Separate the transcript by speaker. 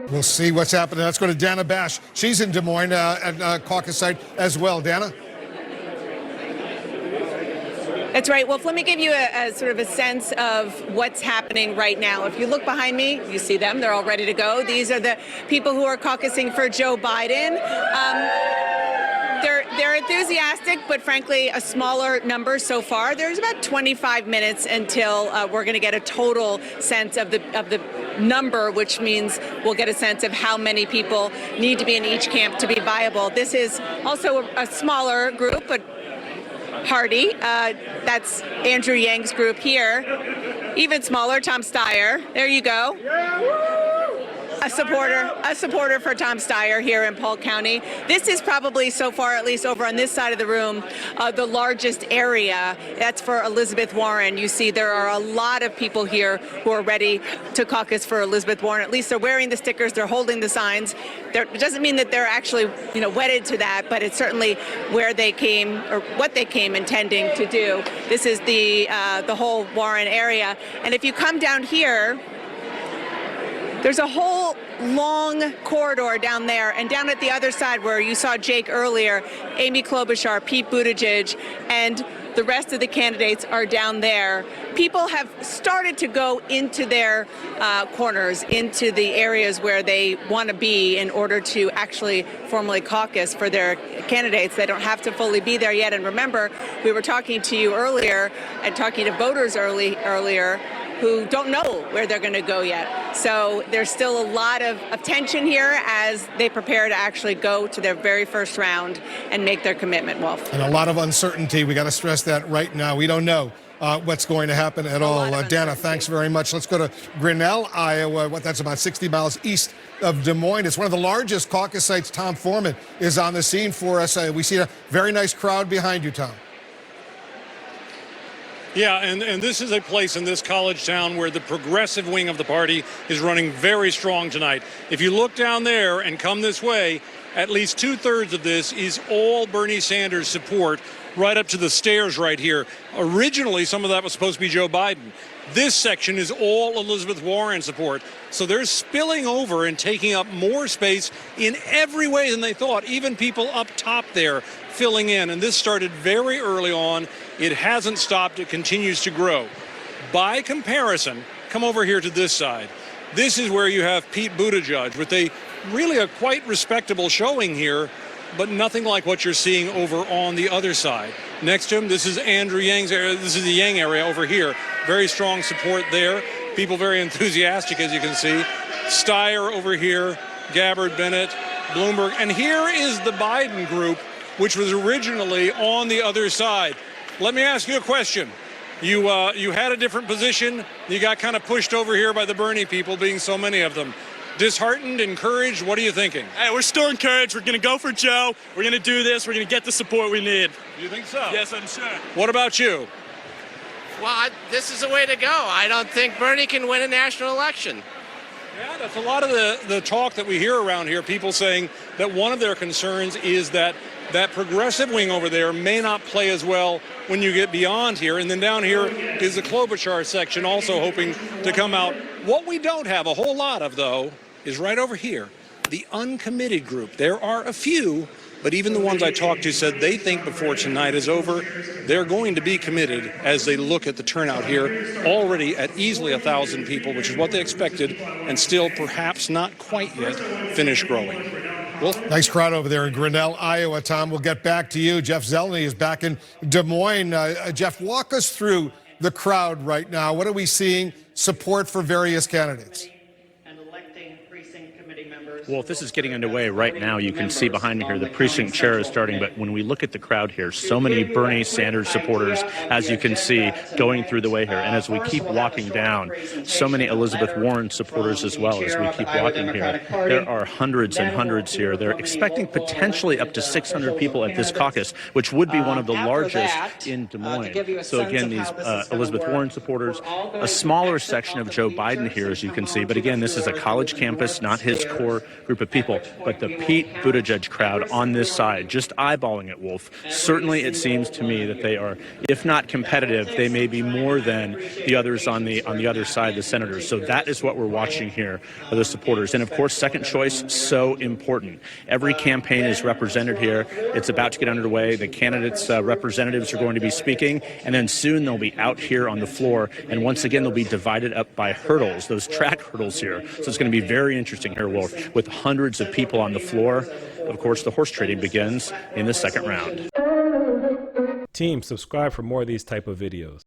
Speaker 1: We'll see what's happening. Let's go to Dana Bash. She's in Des Moines at Caucus site as well. Dana?
Speaker 2: That's right. Well, let me give you a sort of a sense of what's happening right now. If you look behind me, you see them. They're all ready to go. These are the people who are caucusing for Joe Biden. They're enthusiastic, but frankly, a smaller number so far. There's about 25 minutes until we're going to get a total sense of the number, which means we'll get a sense of how many people need to be in each camp to be viable. This is also a smaller group, but hearty. That's Andrew Yang's group here. Even smaller, Tom Steyer. There you go. A supporter for Tom Steyer here in Polk County. This is probably, so far, at least over on this side of the room, the largest area. That's for Elizabeth Warren. You see there are a lot of people here who are ready to caucus for Elizabeth Warren. At least they're wearing the stickers, they're holding the signs. It doesn't mean that they're actually, wedded to that, but it's certainly where they came or what they came intending to do. This is the whole Warren area. And if you come down here, there's a whole long corridor down there, and down at the other side where you saw Jake earlier, Amy Klobuchar, Pete Buttigieg, and the rest of the candidates are down there. People have started to go into their corners, into the areas where they want to be in order to actually formally caucus for their candidates. They don't have to fully be there yet. And remember, we were talking to you earlier and talking to voters earlier who don't know where they're going to go yet. So there's still a lot of tension here as they prepare to actually go to their very first round and make their commitment, Wolf.
Speaker 1: And a lot of uncertainty. We got to stress that right now. We don't know what's going to happen at all. Dana, thanks very much. Let's go to Grinnell, Iowa. That's about 60 miles east of Des Moines. It's one of the largest caucus sites. Tom Foreman is on the scene for us. We see a very nice crowd behind you, Tom.
Speaker 3: Yeah, and this is a place in this college town where the progressive wing of the party is running very strong tonight. If you look down there and come this way, at least 2/3 of this is all Bernie Sanders support, right up to the stairs right here. Originally, some of that was supposed to be Joe Biden. This section is all Elizabeth Warren support. So they're spilling over and taking up more space in every way than they thought. Even people up top there filling in. And this started very early on. It hasn't stopped. It continues to grow. By comparison, come over here to this side. This is where you have Pete Buttigieg with a quite respectable showing here, but nothing like what you're seeing over on the other side. Next to him, this is Andrew Yang's area. This is the Yang area over here. Very strong support there. People very enthusiastic, as you can see. Steyer over here, Gabbard, Bennett, Bloomberg. And here is the Biden group, which was originally on the other side. Let me ask you a question. You had a different position. You got kind of pushed over here by the Bernie people, being so many of them. Disheartened, encouraged? What are you thinking?
Speaker 4: Hey, we're still encouraged. We're going to go for Joe. We're going to do this. We're going to get the support we need.
Speaker 3: You think so?
Speaker 4: Yes, I'm sure.
Speaker 3: What about you?
Speaker 5: Well, this is the way to go. I don't think Bernie can win a national election.
Speaker 3: Yeah, that's a lot of the talk that we hear around here. People saying that one of their concerns is that progressive wing over there may not play as well when you get beyond here. And then down here is the Klobuchar section also hoping to come out. What we don't have a whole lot of, though, is right over here, the uncommitted group. There are a few, but even the ones I talked to said they think before tonight is over, they're going to be committed as they look at the turnout here, already at easily 1,000 people, which is what they expected, and still perhaps not quite yet finished growing. Wolf?
Speaker 1: Nice crowd over there in Grinnell, Iowa, Tom. We'll get back to you. Jeff Zeleny is back in Des Moines. Jeff, walk us through the crowd right now. What are we seeing? Support for various candidates.
Speaker 6: Well, if this is getting underway right now, you can see behind me here the precinct chair is starting. But when we look at the crowd here, so many Bernie Sanders supporters, as you can see, going through the way here. And as we keep walking down, so many Elizabeth Warren supporters as well as we keep walking here. There are hundreds and hundreds here. They're expecting potentially up to 600 people at this caucus, which would be one of the largest in Des Moines. So again, these Elizabeth Warren supporters, a smaller section of Joe Biden here, as you can see. But again, this is a college campus, not his core group of people. But the Pete Buttigieg crowd on this side, just eyeballing it, Wolf, certainly it seems to me that they are, if not competitive, they may be more than the others on the other side, the senators. So that is what we're watching here, are the supporters. And of course, second choice, so important. Every campaign is represented here. It's about to get underway. The candidates' representatives are going to be speaking, and then soon they'll be out here on the floor. And once again, they'll be divided up by hurdles, those track hurdles here. So it's going to be very interesting here, Wolf, with hundreds of people on the floor. Of course, the horse trading begins in the second round.
Speaker 7: Team, subscribe for more of these type of videos.